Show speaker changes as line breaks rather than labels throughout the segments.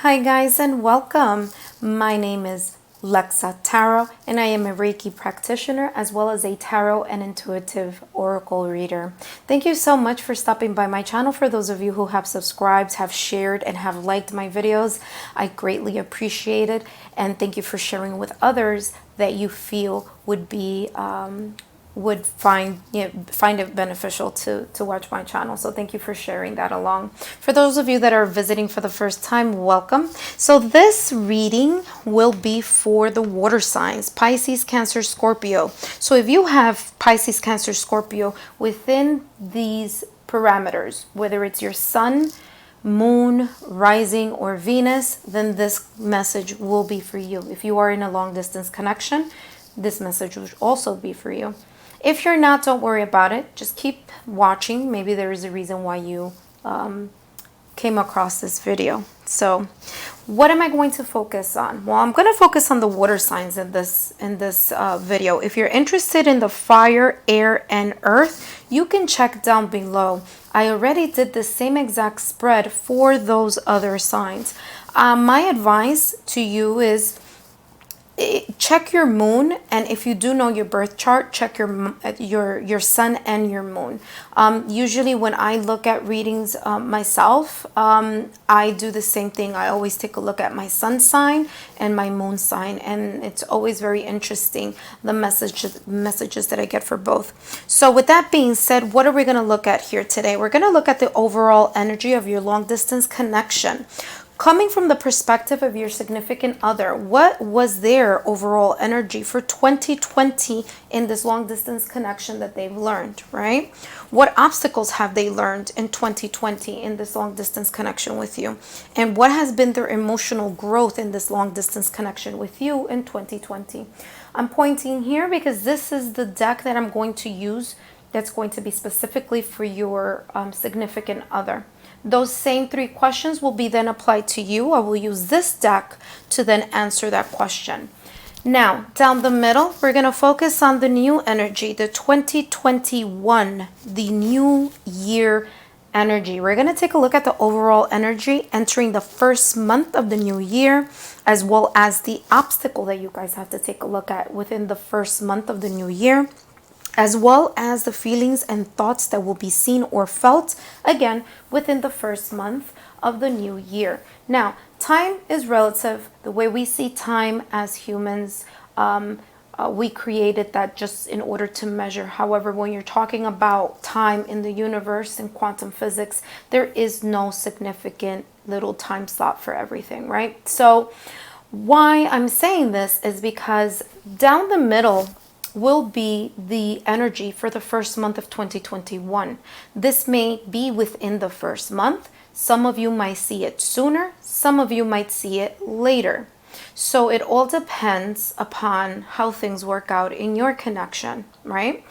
Hi guys and welcome. My name is Lexa Tarot and I am a Reiki practitioner as well as a tarot and intuitive oracle reader. Thank you so much for stopping by my channel. For those of you who have subscribed, have shared and have liked my videos, I greatly appreciate it, and thank you for sharing with others that you feel would find it beneficial to watch my channel. So thank you for sharing that along. For those of you that are visiting for the first time, welcome. So this reading will be for the water signs: Pisces, Cancer, Scorpio. So if you have Pisces, Cancer, Scorpio within these parameters, whether it's your sun, moon, rising, or Venus, then this message will be for you. If you are in a long distance connection, this message will also be for you. If you're not, don't worry about it. Just keep watching. Maybe there is a reason why you came across this video. So what am I going to focus on? Well, I'm going to focus on the water signs in this video. If you're interested in the fire, air, and earth, you can check down below. I already did the same exact spread for those other signs. My advice to you is check your moon, and if you do know your birth chart, check your sun and your moon. Usually when I look at readings myself, I do the same thing. I always take a look at my sun sign and my moon sign, and it's always very interesting, the messages that I get for both. So with that being said, what are we going to look at here today? We're going to look at the overall energy of your long distance connection. Coming from the perspective of your significant other, what was their overall energy for 2020 in this long distance connection that they've learned, right? What obstacles have they learned in 2020 in this long distance connection with you? And what has been their emotional growth in this long distance connection with you in 2020? I'm pointing here because this is the deck that I'm going to use that's going to be specifically for your significant other. Those same three questions will be then applied to you. I will use this deck to then answer that question. Now, down the middle, we're going to focus on the new energy, the 2021, the new year energy. We're going to take a look at the overall energy entering the first month of the new year, as well as the obstacle that you guys have to take a look at within the first month of the new year, as well as the feelings and thoughts that will be seen or felt, again, within the first month of the new year. Now, time is relative. The way we see time as humans, we created that just in order to measure. However, when you're talking about time in the universe and quantum physics, there is no significant little time slot for everything, right? So why I'm saying this is because down the middle will be the energy for the first month of 2021. This may be within the first month. Some of you might see it sooner. Some of you might see it later. So it all depends upon how things work out in your connection, right?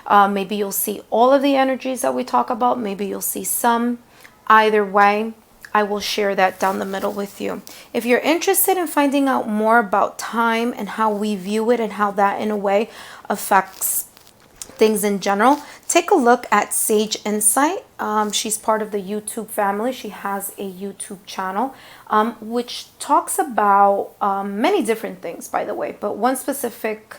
Maybe you'll see all of the energies that we talk about. Maybe you'll see some. Either way, I will share that down the middle with you. If you're interested in finding out more about time and how we view it and how that in a way affects things in general, take a look at Sage Insight. She's part of the YouTube family. She has a YouTube channel which talks about many different things, by the way, but one specific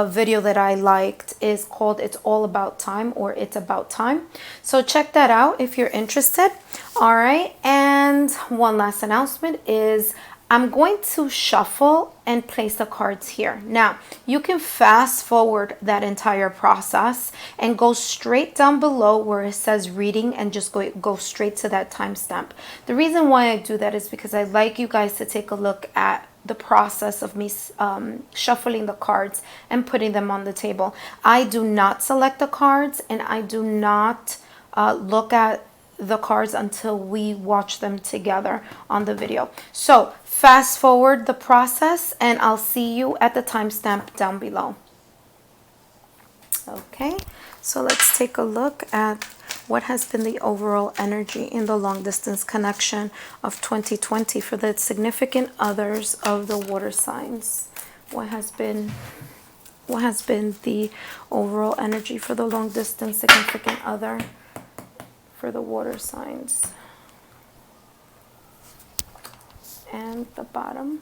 video that I liked is called It's All About Time, or It's About Time. So check that out if you're interested. All right, and one last announcement is I'm going to shuffle and place the cards here. Now, you can fast forward that entire process and go straight down below where it says reading and just go straight to that timestamp. The reason why I do that is because I like you guys to take a look at the process of me shuffling the cards and putting them on the table. I do not select the cards, and I do not look at the cards until we watch them together on the video. So fast forward the process and I'll see you at the timestamp down below. Okay, so let's take a look at what has been the overall energy in the long distance connection of 2020 for the significant others of the water signs. What has been the overall energy for the long distance significant other for the water signs? and the bottom.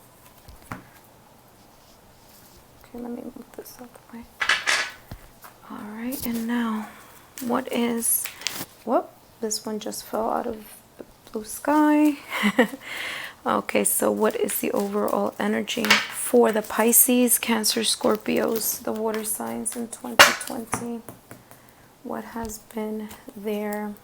Okay, let me move this out the way. All right, and now what is, whoop, this one just fell out of the blue sky. Okay, so what is the overall energy for the Pisces, Cancer, Scorpios, the water signs in 2020? What has been their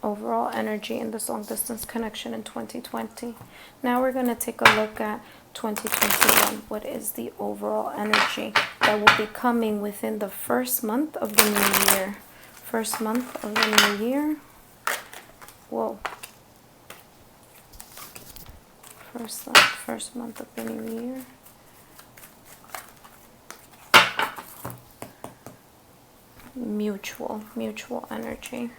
overall energy in this long distance connection in 2020? Now we're going to take a look at 2021. What is the overall energy that will be coming within the first month of the new year? First month of the new year. Whoa. First month of the new year. Mutual energy.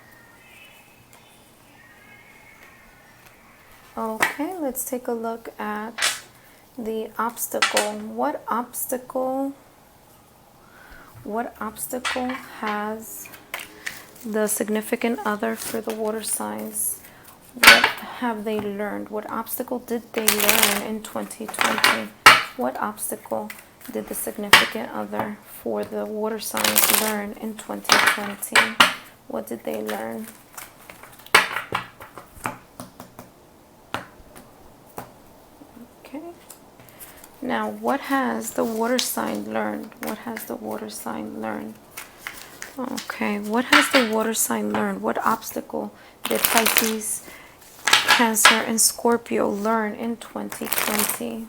Okay, let's take a look at the obstacle. What obstacle has the significant other for the water signs? What have they learned? What obstacle did they learn in 2020? What obstacle did the significant other for the water signs learn in 2020? What did they learn? Okay. Now, what has the water sign learned? What has the water sign learned? Okay, what has the water sign learned? What obstacle did Pisces, Cancer, and Scorpio learn in 2020?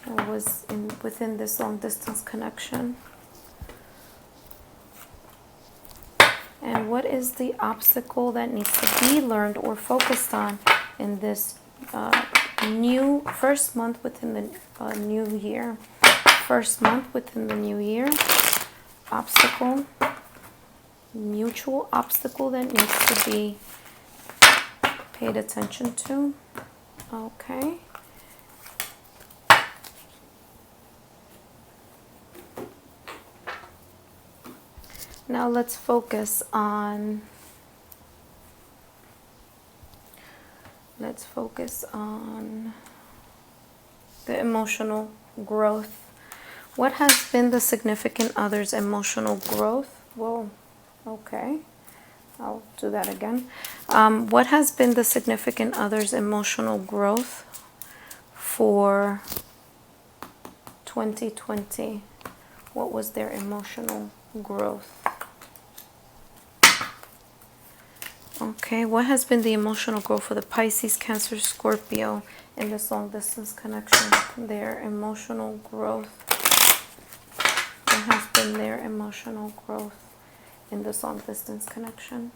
What was within this long distance connection? And what is the obstacle that needs to be learned or focused on in this new first month within the new year? First month within the new year. Obstacle, mutual obstacle that needs to be paid attention to. Okay. Now let's focus on the emotional growth. What has been the significant other's emotional growth? Whoa, okay. I'll do that again. What has been the significant other's emotional growth for 2020? What was their emotional growth? Okay, what has been the emotional growth for the Pisces, Cancer, Scorpio in this long distance connection? Their emotional growth. What has been their emotional growth in this long distance connection?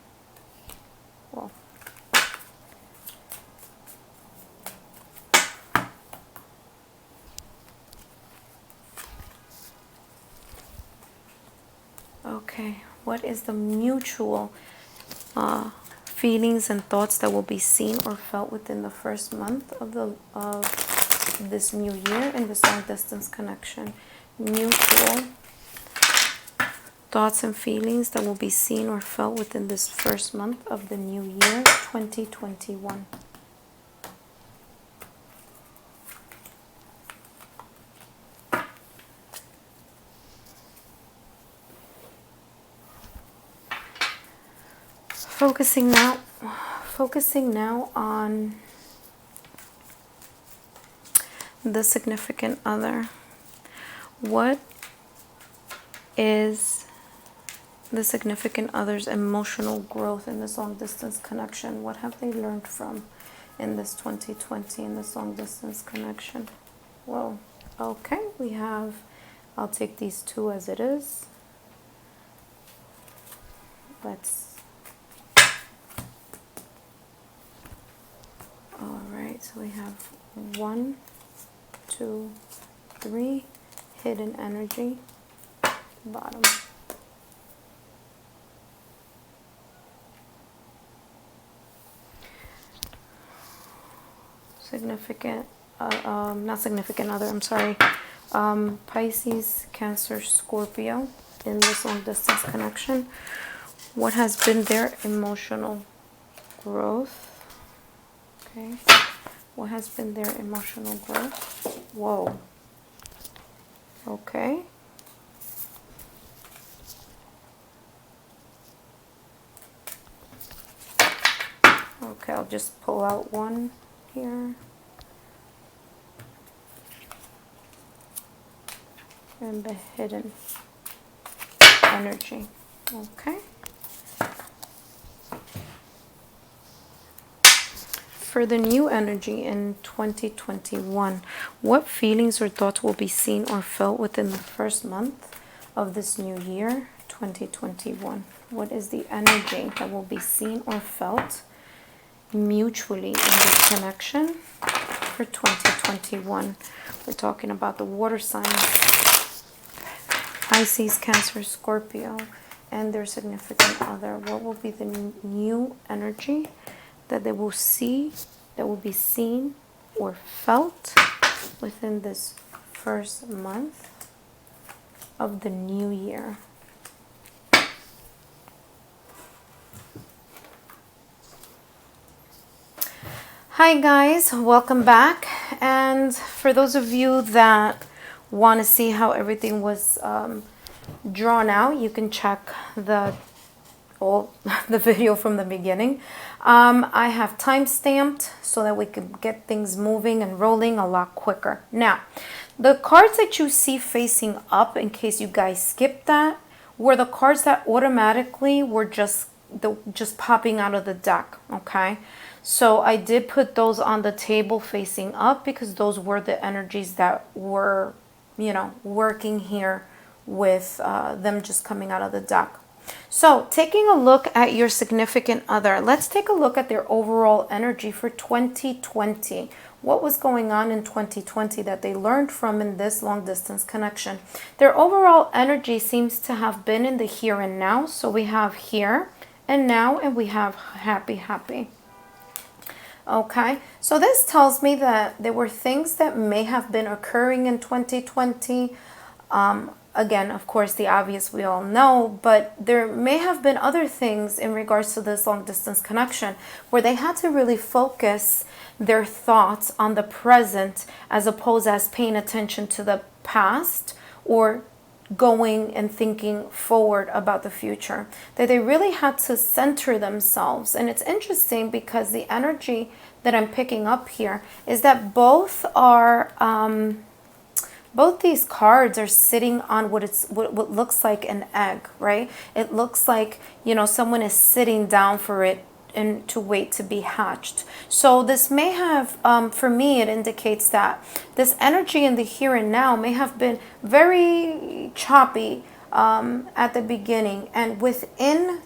Well, okay, what is the mutual feelings and thoughts that will be seen or felt within the first month of this new year in this long distance connection? Mutual thoughts and feelings that will be seen or felt within this first month of the new year 2021. Focusing now on the significant other. What is the significant other's emotional growth in this long distance connection? What have they learned from in this 2020 in this long distance connection? Well, okay, we have, I'll take these two as it is. All right, so we have 1, 2, 3, hidden energy, bottom. Significant, not significant other, I'm sorry. Pisces, Cancer, Scorpio in this long distance connection. What has been their emotional growth? Okay. What has been their emotional growth? Whoa. Okay. Okay, I'll just pull out one here. And the hidden energy. Okay. For the new energy in 2021, what feelings or thoughts will be seen or felt within the first month of this new year, 2021? What is the energy that will be seen or felt mutually in this connection for 2021? We're talking about the water signs, Pisces, Cancer, Scorpio, and their significant other. What will be the new energy that they will see, that will be seen or felt within this first month of the new year? Hi guys, welcome back. And for those of you that want to see how everything was drawn out, you can check the video from the beginning. I have time stamped so that we could get things moving and rolling a lot quicker. Now, the cards that you see facing up, in case you guys skipped that, were the cards that automatically were just popping out of the deck. Okay, so I did put those on the table facing up because those were the energies that were, you know, working here with them just coming out of the deck. So taking a look at your significant other, let's take a look at their overall energy for 2020. What was going on in 2020 that they learned from in this long distance connection? Their overall energy seems to have been in the here and now. So we have here and now, and we have happy, happy. Okay, so this tells me that there were things that may have been occurring in 2020. Again, of course, the obvious we all know, but there may have been other things in regards to this long distance connection where they had to really focus their thoughts on the present as opposed as paying attention to the past or going and thinking forward about the future. That they really had to center themselves. And it's interesting because the energy that I'm picking up here is that both these cards are sitting on what looks like an egg, right? It looks like, you know, someone is sitting down for it and to wait to be hatched. So this may have, for me, it indicates that this energy in the here and now may have been very choppy at the beginning, and within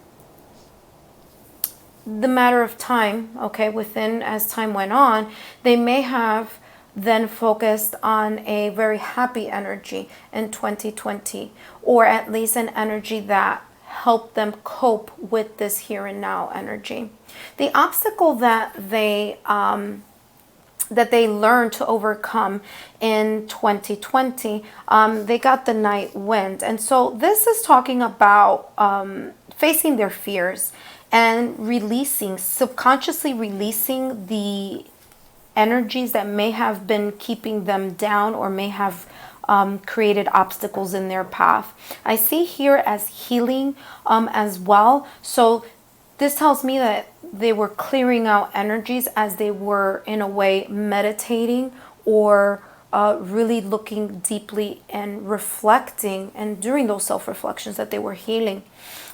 the matter of time, okay, within as time went on, they may have then focused on a very happy energy in 2020, or at least an energy that helped them cope with this here and now energy. The obstacle that they learned to overcome in 2020, they got the night wind. And so this is talking about facing their fears and releasing, subconsciously releasing the energies that may have been keeping them down or may have created obstacles in their path. I see here as healing as well. So this tells me that they were clearing out energies as they were, in a way, meditating or really looking deeply and reflecting, and during those self-reflections that they were healing.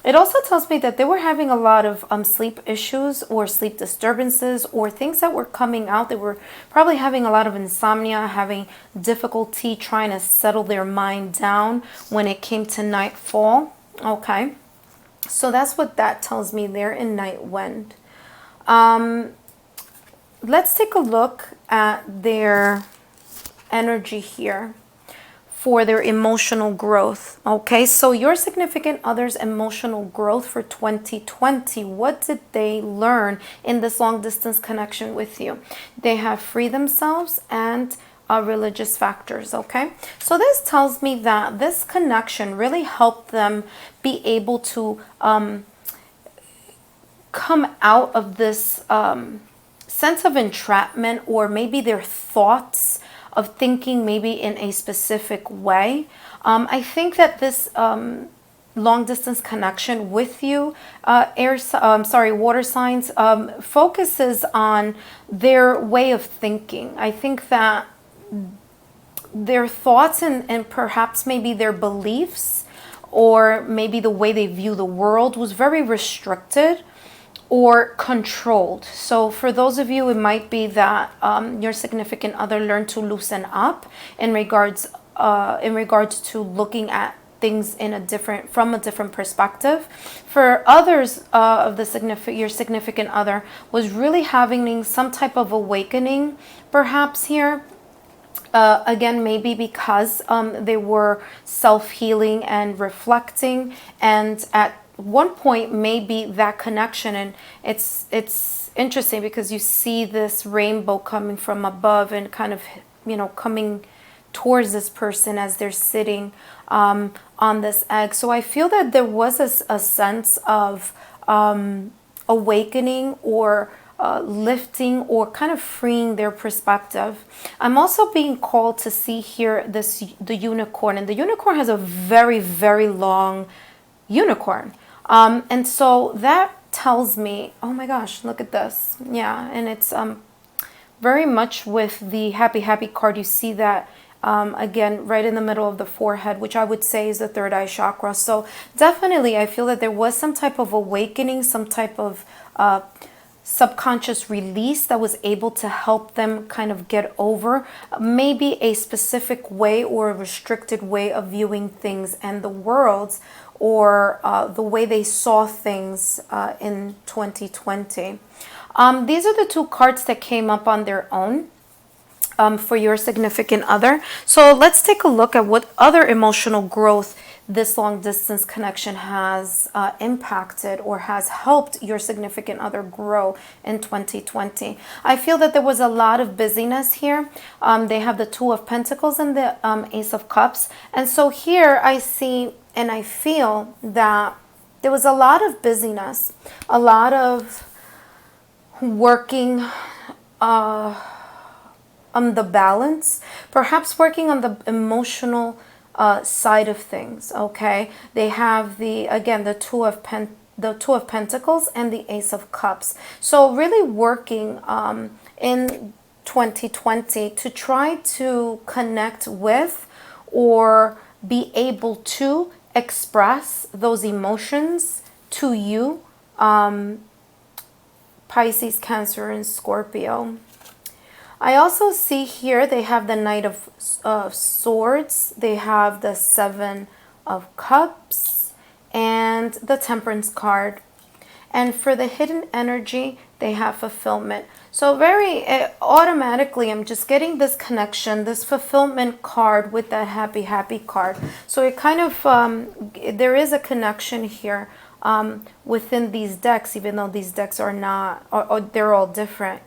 It also tells me that they were having a lot of sleep issues or sleep disturbances or things that were coming out. They were probably having a lot of insomnia, having difficulty trying to settle their mind down when it came to nightfall. Okay, so that's what that tells me there in Night Wind. Let's take a look at their energy here for their emotional growth. Okay, so your significant other's emotional growth for 2020, what did they learn in this long distance connection with you? They have freed themselves and religious factors. Okay, so this tells me that this connection really helped them be able to come out of this sense of entrapment, or maybe their thoughts of thinking maybe in a specific way. I think that this long distance connection with you, water signs, focuses on their way of thinking. I think that their thoughts and perhaps maybe their beliefs, or maybe the way they view the world, was very restricted or controlled. So for those of you, it might be that your significant other learned to loosen up in regards to looking at things from a different perspective. For others of your significant other was really having some type of awakening, perhaps here. Again, maybe because they were self-healing and reflecting, and at one point maybe that connection, and it's interesting because you see this rainbow coming from above and kind of coming towards this person as they're sitting on this egg. So I feel that there was a sense of awakening, or lifting, or kind of freeing their perspective. I'm also being called to see here the unicorn, and the unicorn has a very, very long unicorn, and so that tells me, oh my gosh, look at this. Yeah, and it's very much with the happy card. You see that again right in the middle of the forehead, which I would say is the third eye chakra. So definitely I feel that there was some type of awakening, some type of subconscious release that was able to help them kind of get over maybe a specific way or a restricted way of viewing things and the world, or the way they saw things in 2020. These are the two cards that came up on their own for your significant other. So let's take a look at what other emotional growth this long distance connection has impacted or has helped your significant other grow in 2020. I feel that there was a lot of busyness here. They have the Two of Pentacles and the Ace of Cups. And so here I see and I feel that there was a lot of busyness, a lot of working on the balance, perhaps working on the emotional side of things. Okay, they have the Two of Pentacles and the Ace of Cups. So really working in 2020 to try to connect with, or be able to express those emotions to you, Pisces, Cancer, and Scorpio. I also see here they have the Knight of Swords, they have the Seven of Cups, and the Temperance card. And for the hidden energy, they have fulfillment. So very automatically, I'm just getting this connection, this fulfillment card with that happy card. So it kind of, there is a connection here within these decks, even though these decks are not, or they're all different.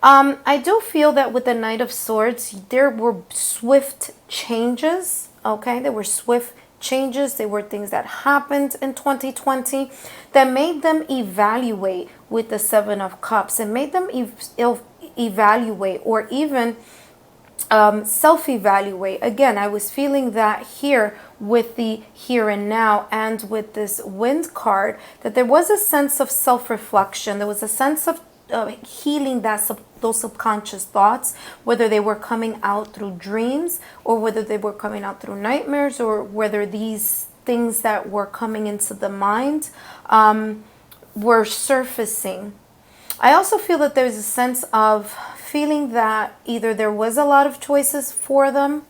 I do feel that with the Knight of Swords, there were swift changes, okay? There were swift changes. There were things that happened in 2020 that made them evaluate with the Seven of Cups, and made them evaluate, or even self-evaluate. Again, I was feeling that here with the here and now, and with this Wind card, that there was a sense of self-reflection. There was a sense of healing those subconscious thoughts, whether they were coming out through dreams, or whether they were coming out through nightmares, or whether these things that were coming into the mind were surfacing. I also feel that there's a sense of feeling that either there was a lot of choices for them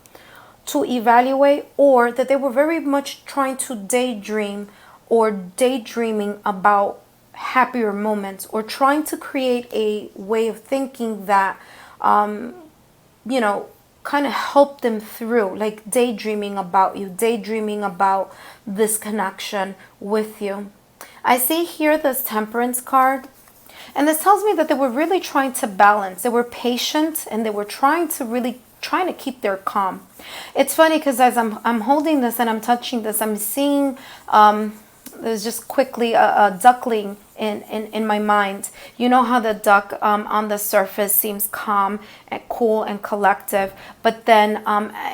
to evaluate, or that they were very much trying to daydream, or daydreaming about happier moments, or trying to create a way of thinking that kind of helped them through, like daydreaming about you, daydreaming about this connection with you. I see here this Temperance card, and this tells me that they were really trying to balance. They were patient, and they were trying to keep their calm. It's funny because as I'm holding this and I'm touching this, I'm seeing there's just quickly a duckling in my mind. You know how the duck on the surface seems calm and cool and collective, but then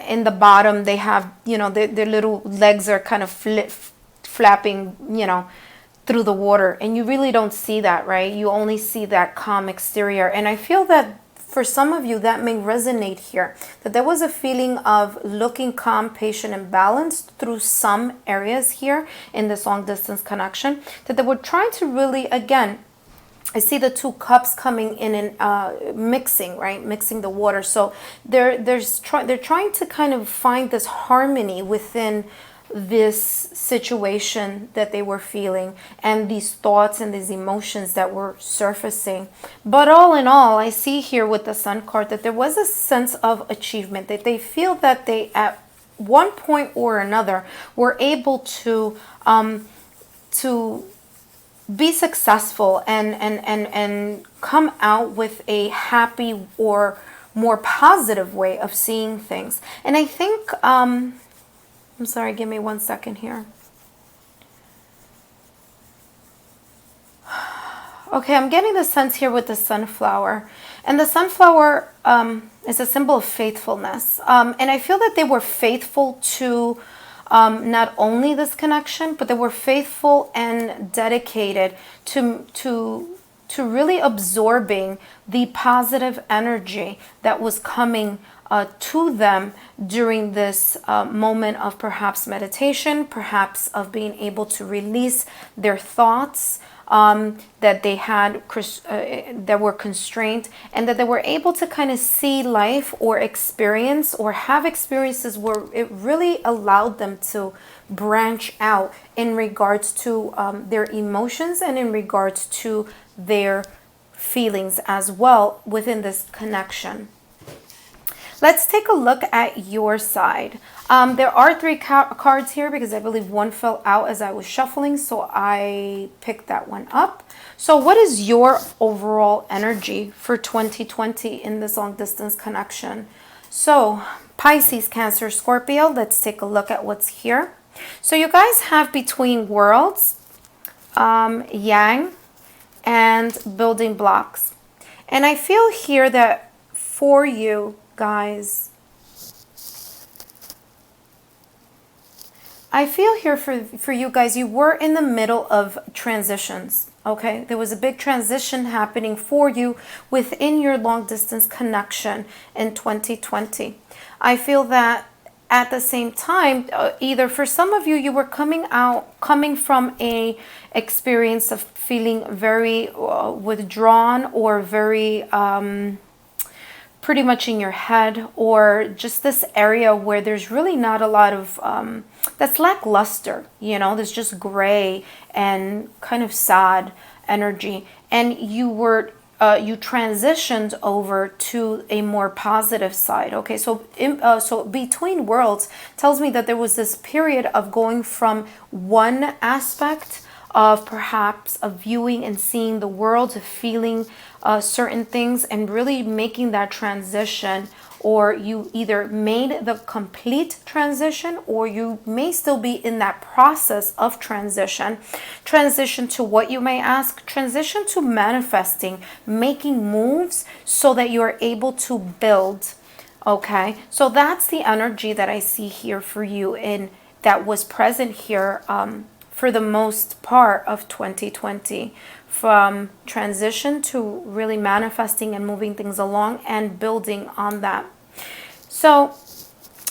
in the bottom they have, you know, their little legs are kind of flapping, you know, through the water, and you really don't see that, right? You only see that calm exterior. And I feel that for some of you that may resonate here, that there was a feeling of looking calm, patient, and balanced through some areas here in this long distance connection, that they were trying to really, again, I see the two cups coming in and mixing, right? Mixing the water. So they're trying to kind of find this harmony within this situation that they were feeling, and these thoughts and these emotions that were surfacing. But all in all, I see here with the Sun card that there was a sense of achievement, that they feel that they at one point or another were able to be successful and come out with a happy or more positive way of seeing things. And I think I'm sorry, give me 1 second here. Okay, I'm getting the sense here with the sunflower. And the sunflower is a symbol of faithfulness. And I feel that they were faithful to not only this connection, but they were faithful and dedicated to really absorbing the positive energy that was coming to them during this moment of perhaps meditation, perhaps of being able to release their thoughts that they had that were constrained, and that they were able to kind of see life or experience or have experiences where it really allowed them to branch out in regards to their emotions and in regards to their feelings as well within this connection. Let's take a look at your side. There are 3 cards here because I believe one fell out as I was shuffling, so I picked that one up. So what is your overall energy for 2020 in this long distance connection? So Pisces, Cancer, Scorpio, let's take a look at what's here. So you guys have between worlds, yang, and building blocks. And I feel here that for you guys, I feel here for you guys, you were in the middle of transitions, okay? There was a big transition happening for you within your long distance connection in 2020. I feel that at the same time, either for some of you, you were coming from a experience of feeling very withdrawn or very pretty much in your head, or just this area where there's really not a lot of that's lackluster, you know, there's just gray and kind of sad energy, and you were you transitioned over to a more positive side. Okay, so so between worlds tells me that there was this period of going from one aspect of perhaps of viewing and seeing the world, of feeling certain things, and really making that transition, or you either made the complete transition, or you may still be in that process of transition. Transition to what, you may ask? Transition to manifesting, making moves so that you are able to build. Okay, so that's the energy that I see here for you, in that was present here for the most part of 2020, from transition to really manifesting and moving things along and building on that. So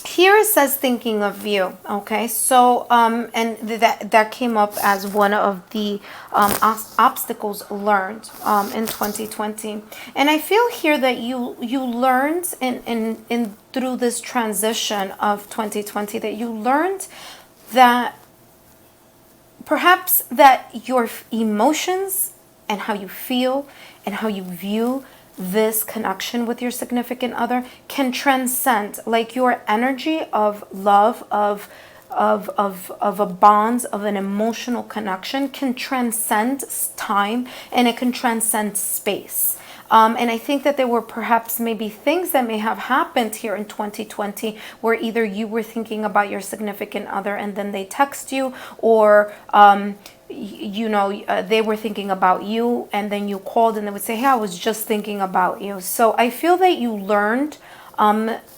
here it says thinking of you. Okay, so and that came up as one of the obstacles learned in 2020. And I feel here that you learned in through this transition of 2020, that you learned that perhaps that your emotions and how you feel and how you view this connection with your significant other can transcend, like your energy of love, of a bond, of an emotional connection can transcend time, and it can transcend space. And I think that there were perhaps maybe things that may have happened here in 2020 where either you were thinking about your significant other and then they text you, or they were thinking about you, and then you called and they would say, hey, I was just thinking about you. So I feel that you learned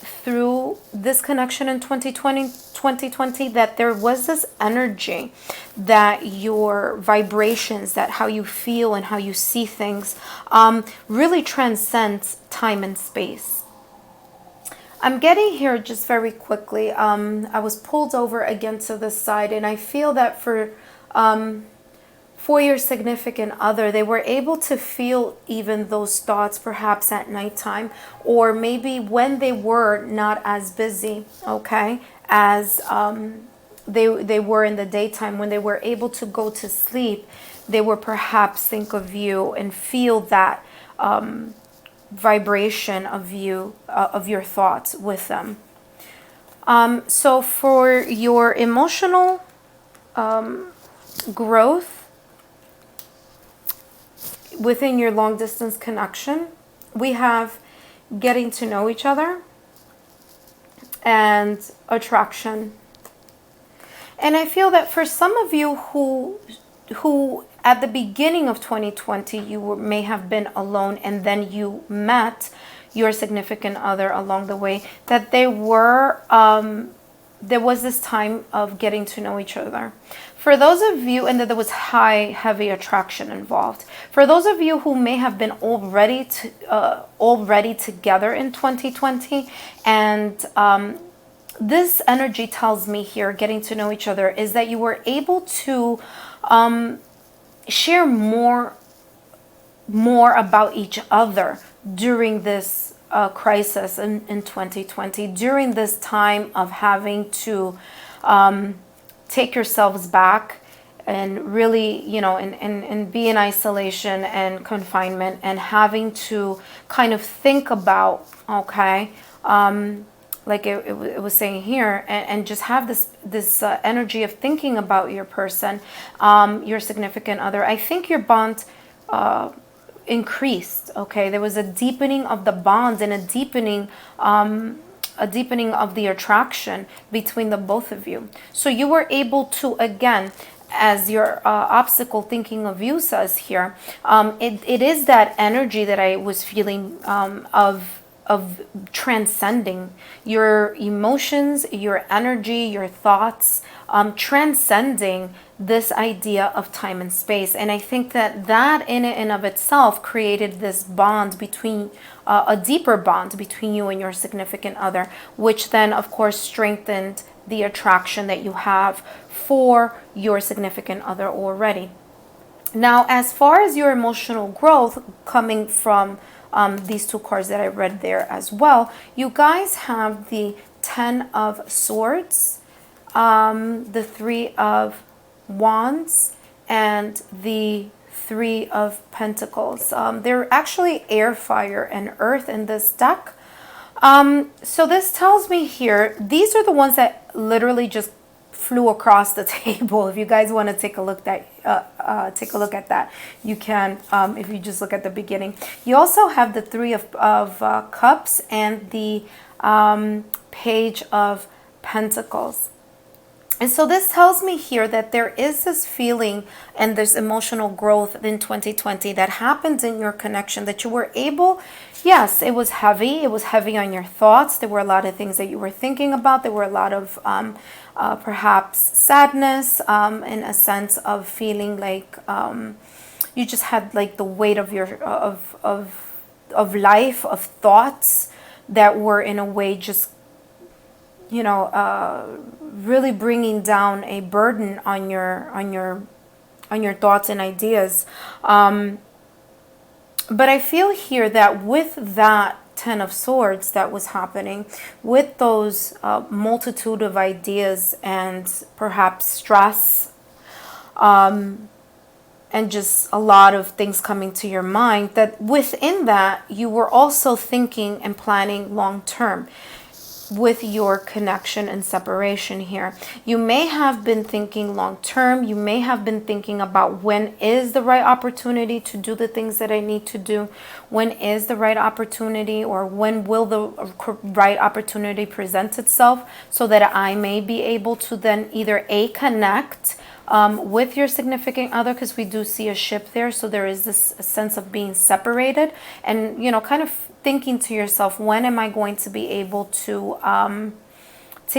through this connection in 2020 that there was this energy, that your vibrations, that how you feel and how you see things really transcends time and space. I'm getting here just very quickly. I was pulled over again to the side, and I feel that for your significant other, they were able to feel even those thoughts perhaps at nighttime, or maybe when they were not as busy, okay, as they were in the daytime. When they were able to go to sleep, they were perhaps think of you and feel that vibration of you, of your thoughts with them. So for your emotional growth within your long distance connection, we have getting to know each other and attraction. And I feel that for some of you who at the beginning of 2020 may have been alone, and then you met your significant other along the way, that there was this time of getting to know each other. For those of you, and that there was heavy attraction involved. For those of you who may have been already together in 2020, and this energy tells me here, getting to know each other, is that you were able to share more about each other during this crisis in 2020, during this time of having to take yourselves back and really, and be in isolation and confinement, and having to kind of think about, okay, like it was saying here, and just have this energy of thinking about your person, your significant other. I think your bond increased. Okay, there was a deepening of the bonds and a deepening of the attraction between the both of you. So you were able to, again, as your obstacle thinking of you says here, it is that energy that I was feeling of transcending your emotions, your energy, your thoughts, transcending this idea of time and space. And I think that in and of itself created this bond between, a deeper bond between you and your significant other, which then of course strengthened the attraction that you have for your significant other already. Now, as far as your emotional growth coming from these two cards that I read there as well, you guys have the 10 of Swords, the 3 of Wands, and the 3 of Pentacles. They're actually air, fire, and earth in this deck. So this tells me here, these are the ones that literally just flew across the table. If you guys want to take a look at that, you can, if you just look at the beginning. You also have the 3 of Cups and the Page of Pentacles. And so this tells me here that there is this feeling and this emotional growth in 2020 that happened in your connection, that you were able, yes, it was heavy. It was heavy on your thoughts. There were a lot of things that you were thinking about. There were a lot of perhaps sadness, in a sense of feeling like you just had like the weight of your of life, of thoughts that were in a way just, really bringing down a burden on your thoughts and ideas. But I feel here that with that 10 of Swords that was happening, with those multitude of ideas and perhaps stress, and just a lot of things coming to your mind, that within that you were also thinking and planning long term with your connection and separation here. You may have been thinking long term. You may have been thinking about, when is the right opportunity to do the things that I need to do? When is the right opportunity, or when will the right opportunity present itself, so that I may be able to then either A, connect with your significant other, because we do see a ship there. So there is this sense of being separated and, you know, kind of thinking to yourself, when am I going to be able to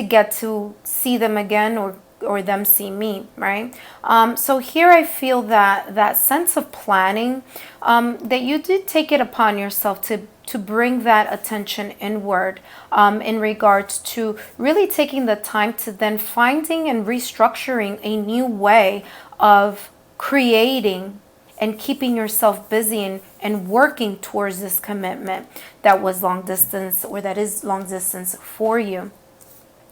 get to see them again, or them see me, right? So here I feel that sense of planning, that you did take it upon yourself to bring that attention inward, in regards to really taking the time to then finding and restructuring a new way of creating and keeping yourself busy and working towards this commitment that was long distance, or that is long distance for you.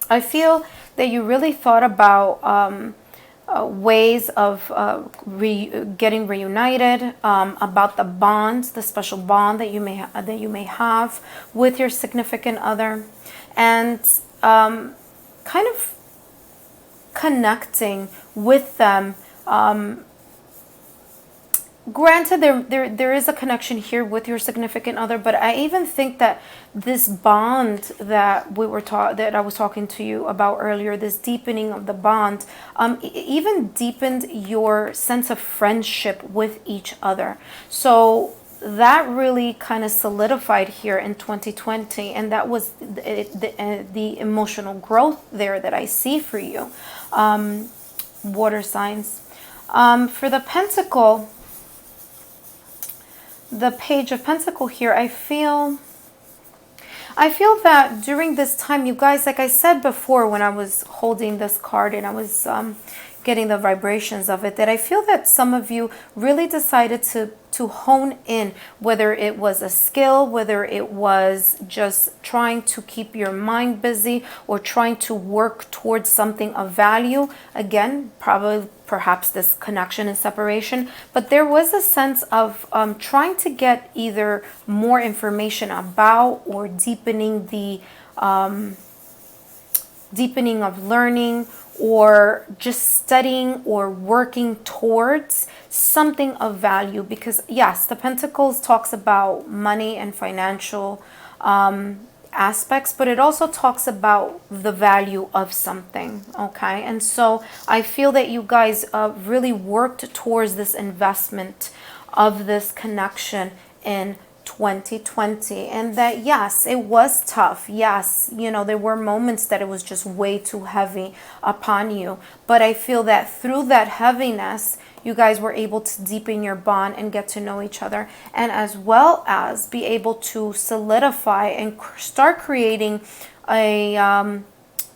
I feel that you really thought about ways of getting reunited, about the bond, the special bond that you may have with your significant other, and kind of connecting with them. Granted, there is a connection here with your significant other, but I even think that this bond that that I was talking to you about earlier, this deepening of the bond, even deepened your sense of friendship with each other. So that really kind of solidified here in 2020, and that was the emotional growth there that I see for you, water signs. For the Pentacle. The Page of Pentacle here, I feel that during this time, you guys, like I said before when I was holding this card and I was getting the vibrations of it, that I feel that some of you really decided to hone in, whether it was a skill, whether it was just trying to keep your mind busy, or trying to work towards something of value. Again, perhaps this connection and separation, but there was a sense of trying to get either more information about, or deepening of learning, or just studying or working towards something of value. Because yes, the Pentacles talks about money and financial aspects, but it also talks about the value of something, okay? And so I feel that you guys really worked towards this investment of this connection in 2020, and that yes, it was tough. Yes, you know, there were moments that it was just way too heavy upon you, but I feel that through that heaviness, you guys were able to deepen your bond and get to know each other, and as well as be able to solidify and start creating a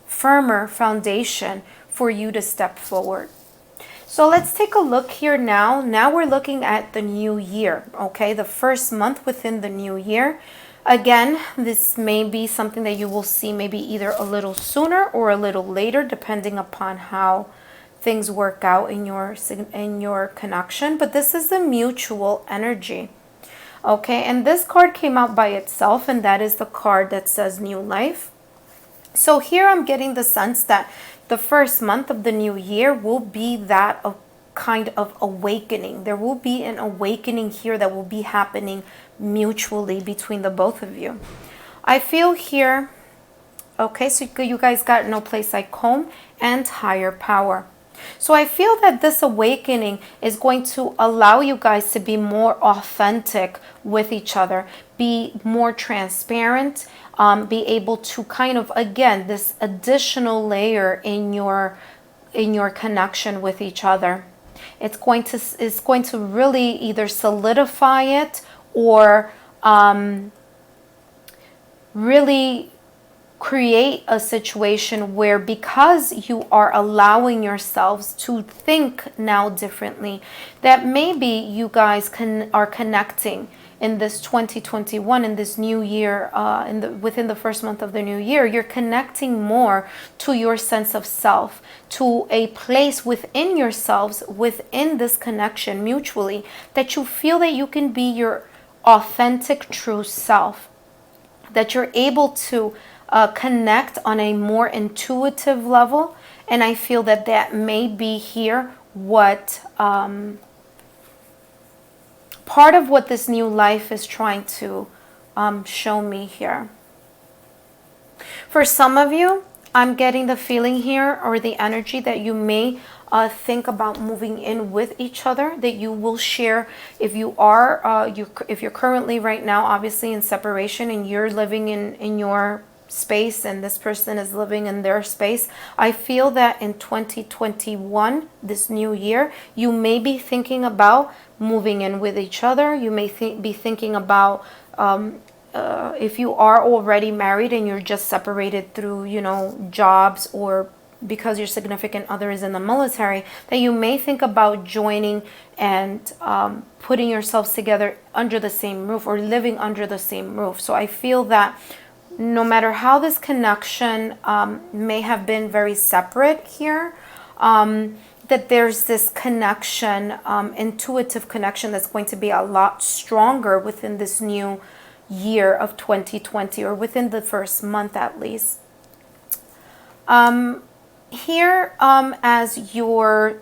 firmer foundation for you to step forward. So let's take a look here now. Now we're looking at the new year, okay? The first month within the new year. Again, this may be something that you will see maybe either a little sooner or a little later, depending upon how things work out in your connection. But this is the mutual energy, okay? And this card came out by itself, and that is the card that says new life. So here I'm getting the sense that the first month of the new year will be that of kind of awakening. There will be an awakening here that will be happening mutually between the both of you. I feel here, okay, so you guys got No Place Like Home and Higher Power. So I feel that this awakening is going to allow you guys to be more authentic with each other, be more transparent, be able to kind of, again, this additional layer in your connection with each other. It's going to really either solidify it, or really create a situation where, because you are allowing yourselves to think now differently, that maybe you guys are connecting in this 2021, in this new year, within the first month of the new year. You're connecting more to your sense of self, to a place within yourselves, within this connection mutually, that you feel that you can be your authentic, true self, that you're able to connect on a more intuitive level. And I feel that that may be here what part of what this new life is trying to show me here. For some of you, I'm getting the feeling here, or the energy, that you may think about moving in with each other, that you will share. If you are, if you're currently right now, obviously in separation, and you're living in your space and this person is living in their space, I feel that in 2021, this new year, you may be thinking about moving in with each other. You may be thinking about, if you are already married and you're just separated through, jobs, or because your significant other is in the military, that you may think about joining and putting yourselves together under the same roof, or living under the same roof. So I feel that no matter how this connection may have been very separate here, that there's this connection, intuitive connection, that's going to be a lot stronger within this new year of 2020, or within the first month at least. Here, as your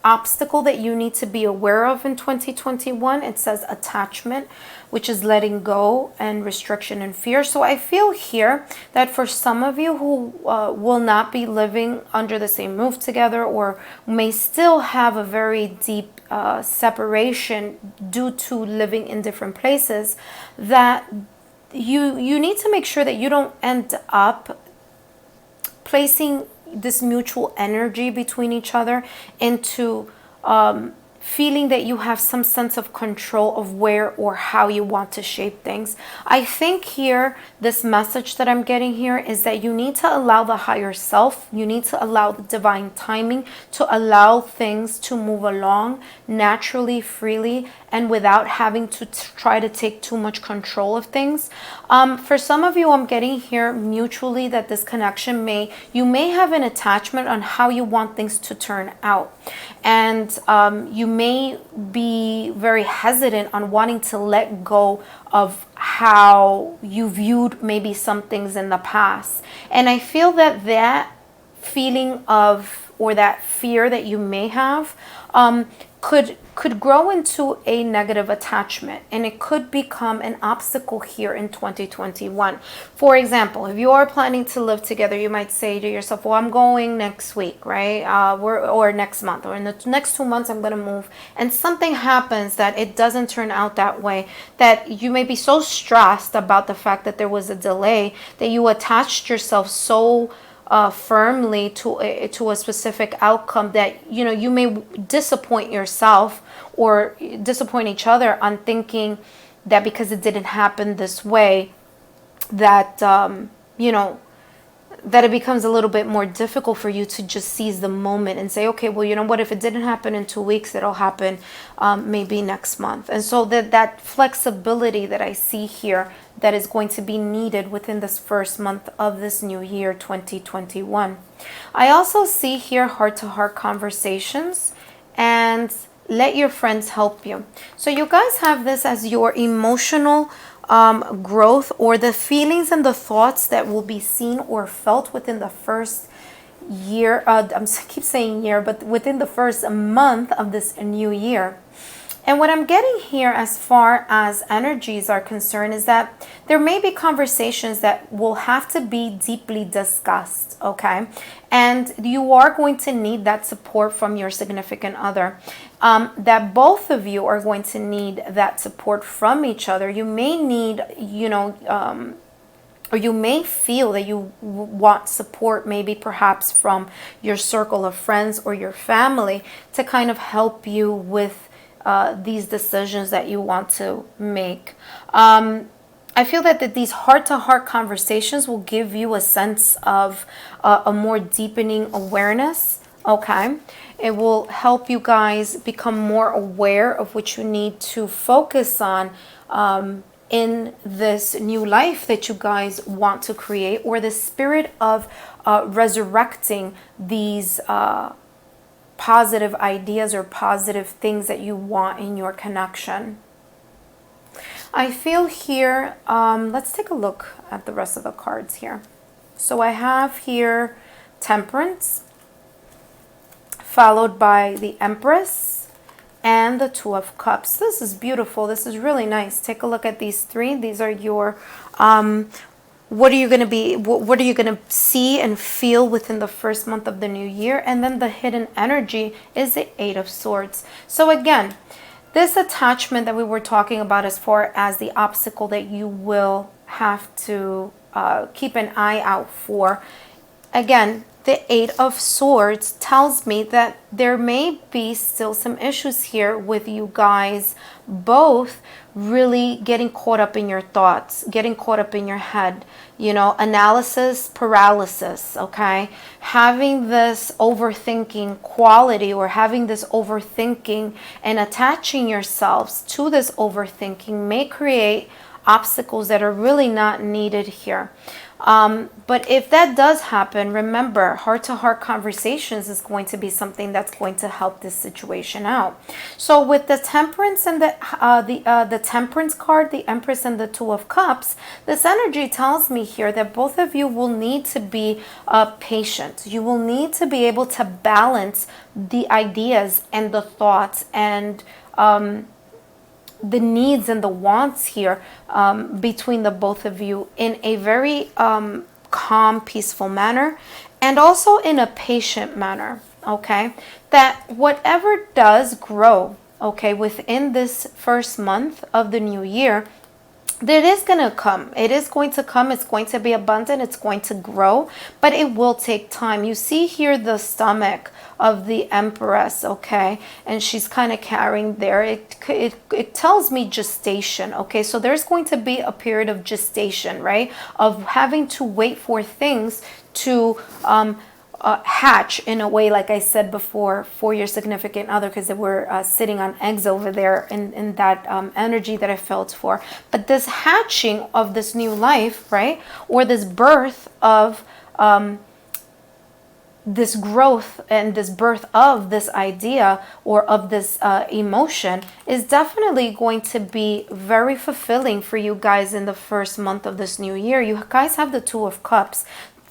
obstacle that you need to be aware of in 2021, it says attachment, which is letting go, and restriction and fear. So I feel here that for some of you who will not be living under the same roof together, or may still have a very deep separation due to living in different places, that you need to make sure that you don't end up placing this mutual energy between each other into feeling that you have some sense of control of where or how you want to shape things. I think here, this message that I'm getting here is that you need to allow the higher self, you need to allow the divine timing to allow things to move along naturally, freely, and without having to try to take too much control of things. For some of you, I'm getting here mutually that this connection you may have an attachment on how you want things to turn out. And you may be very hesitant on wanting to let go of how you viewed maybe some things in the past. And I feel that that feeling of, or that fear that you may have, could grow into a negative attachment, and it could become an obstacle here in 2021. For example, if you are planning to live together, you might say to yourself, well, I'm going next week, right? Or next month, or in the next 2 months, I'm going to move. And something happens that it doesn't turn out that way, that you may be so stressed about the fact that there was a delay, that you attached yourself so firmly to a specific outcome that you may disappoint yourself or disappoint each other on thinking that because it didn't happen this way, that that it becomes a little bit more difficult for you to just seize the moment and say, okay, well, you know what, if it didn't happen in 2 weeks, it'll happen maybe next month. And so that flexibility that I see here, that is going to be needed within this first month of this new year, 2021. I also see here heart-to-heart conversations, and let your friends help you. So you guys have this as your emotional growth, or the feelings and the thoughts that will be seen or felt within the first year. I keep saying year, but within the first month of this new year. And what I'm getting here as far as energies are concerned is that there may be conversations that will have to be deeply discussed, okay? And you are going to need that support from your significant other. That both of you are going to need that support from each other. You may need, or you may feel that you want support, maybe perhaps from your circle of friends or your family, to kind of help you with these decisions that you want to make. I feel that these heart-to-heart conversations will give you a sense of a more deepening awareness, okay? It will help you guys become more aware of what you need to focus on in this new life that you guys want to create, or the spirit of resurrecting these positive ideas or positive things that you want in your connection. I feel here, let's take a look at the rest of the cards here. So I have here Temperance, followed by the Empress and the Two of Cups. This is beautiful. This is really nice. Take a look at these three. These are your what are you going to be, what are you going to see and feel within the first month of the new year? And then the hidden energy is the Eight of Swords. So again, this attachment that we were talking about as far as the obstacle that you will have to keep an eye out for, again, the Eight of Swords tells me that there may be still some issues here with you guys both really getting caught up in your thoughts, getting caught up in your head, you know, analysis paralysis, okay? Having this overthinking quality, or having this overthinking and attaching yourselves to this overthinking may create obstacles that are really not needed here. But if that does happen, remember, heart-to-heart conversations is going to be something that's going to help this situation out. So with the Temperance and the Temperance card, the Empress and the Two of Cups, this energy tells me here that both of you will need to be patient. You will need to be able to balance the ideas and the thoughts and the needs and the wants here between the both of you in a very calm, peaceful manner, and also in a patient manner, okay? That whatever does grow, okay, within this first month of the new year, that is going to come. It is going to come. It's going to be abundant. It's going to grow, but it will take time. You see here the stomach of the Empress, okay, and she's kind of carrying there. It tells me gestation, okay? So there's going to be a period of gestation, right? Of having to wait for things to hatch in a way, like I said before, for your significant other, because they were sitting on eggs over there in that energy that I felt for. But this hatching of this new life, right, or this birth of this growth and this birth of this idea or of this emotion is definitely going to be very fulfilling for you guys in the first month of this new year. You guys have the Two of Cups.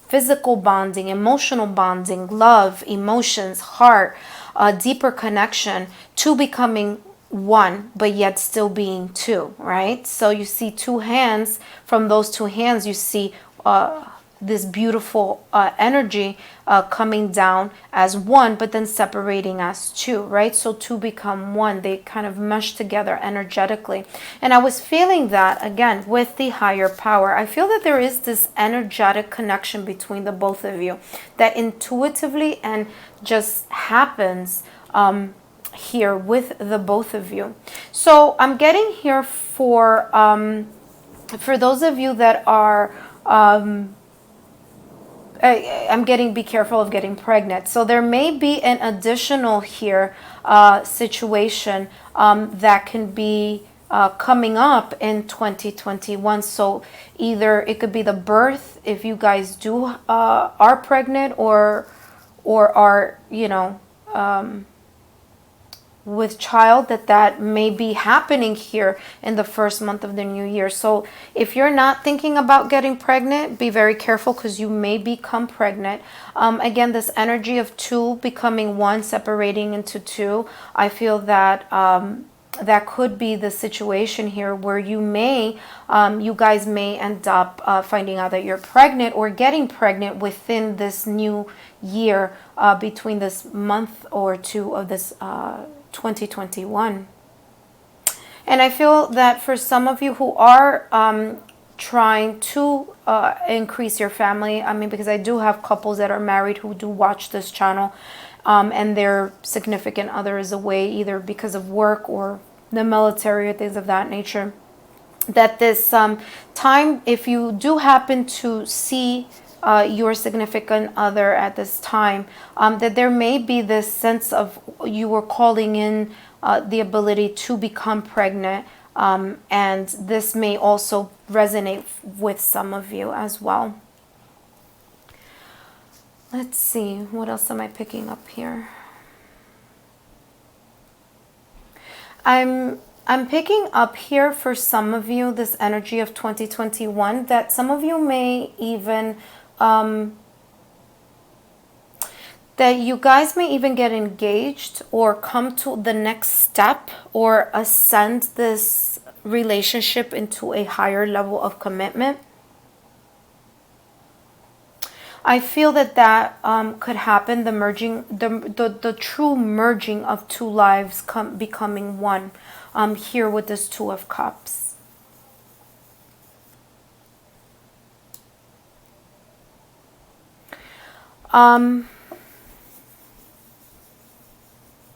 Physical bonding, emotional bonding, love, emotions, heart, a deeper connection to becoming one, but yet still being two, right? So you see two hands. From those two hands, you see this beautiful energy coming down as one, but then separating as two, right? So two become one. They kind of mesh together energetically. And I was feeling that again with the higher power. I feel that there is this energetic connection between the both of you that intuitively and just happens here with the both of you. So I'm getting here for those of you that are I'm getting, be careful of getting pregnant. So there may be an additional here situation that can be coming up in 2021. So either it could be the birth, if you guys do are pregnant or are, you know, with child, that may be happening here in the first month of the new year. So if you're not thinking about getting pregnant, be very careful, because you may become pregnant. Again, this energy of two becoming one, separating into two, I feel that that could be the situation here where you may, you guys may end up finding out that you're pregnant or getting pregnant within this new year, between this month or two of this 2021. And I feel that for some of you who are trying to increase your family, I mean, because I do have couples that are married who do watch this channel, and their significant other is away either because of work or the military or things of that nature, that this time, if you do happen to see your significant other at this time, that there may be this sense of you were calling in the ability to become pregnant, and this may also resonate with some of you as well. Let's see, what else am I picking up here? I'm picking up here for some of you this energy of 2021, that some of you may even that you guys may even get engaged or come to the next step or ascend this relationship into a higher level of commitment. I feel that could happen, the merging, the true merging of two lives becoming one, here with this Two of Cups.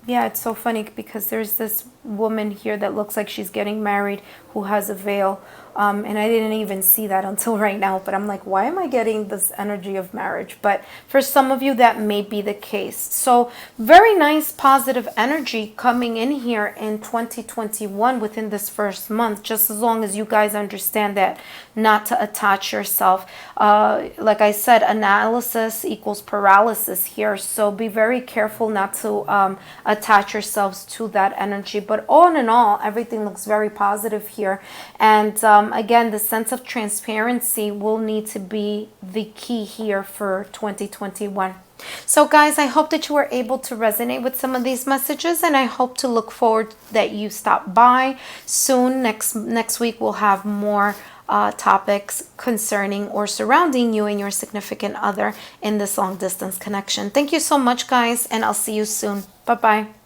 Yeah, it's so funny because there's this woman here that looks like she's getting married who has a veil. And I didn't even see that until right now. But I'm like, why am I getting this energy of marriage? But for some of you, that may be the case. So very nice positive energy coming in here in 2021 within this first month. Just as long as you guys understand that not to attach yourself. Like I said, analysis equals paralysis here. So be very careful not to attach yourselves to that energy. But all in all, everything looks very positive here. And again, the sense of transparency will need to be the key here for 2021. So guys, I hope that you were able to resonate with some of these messages, and I hope to look forward that you stop by soon. Next week we'll have more topics concerning or surrounding you and your significant other in this long distance connection. Thank you so much, guys, and I'll see you soon. Bye-bye.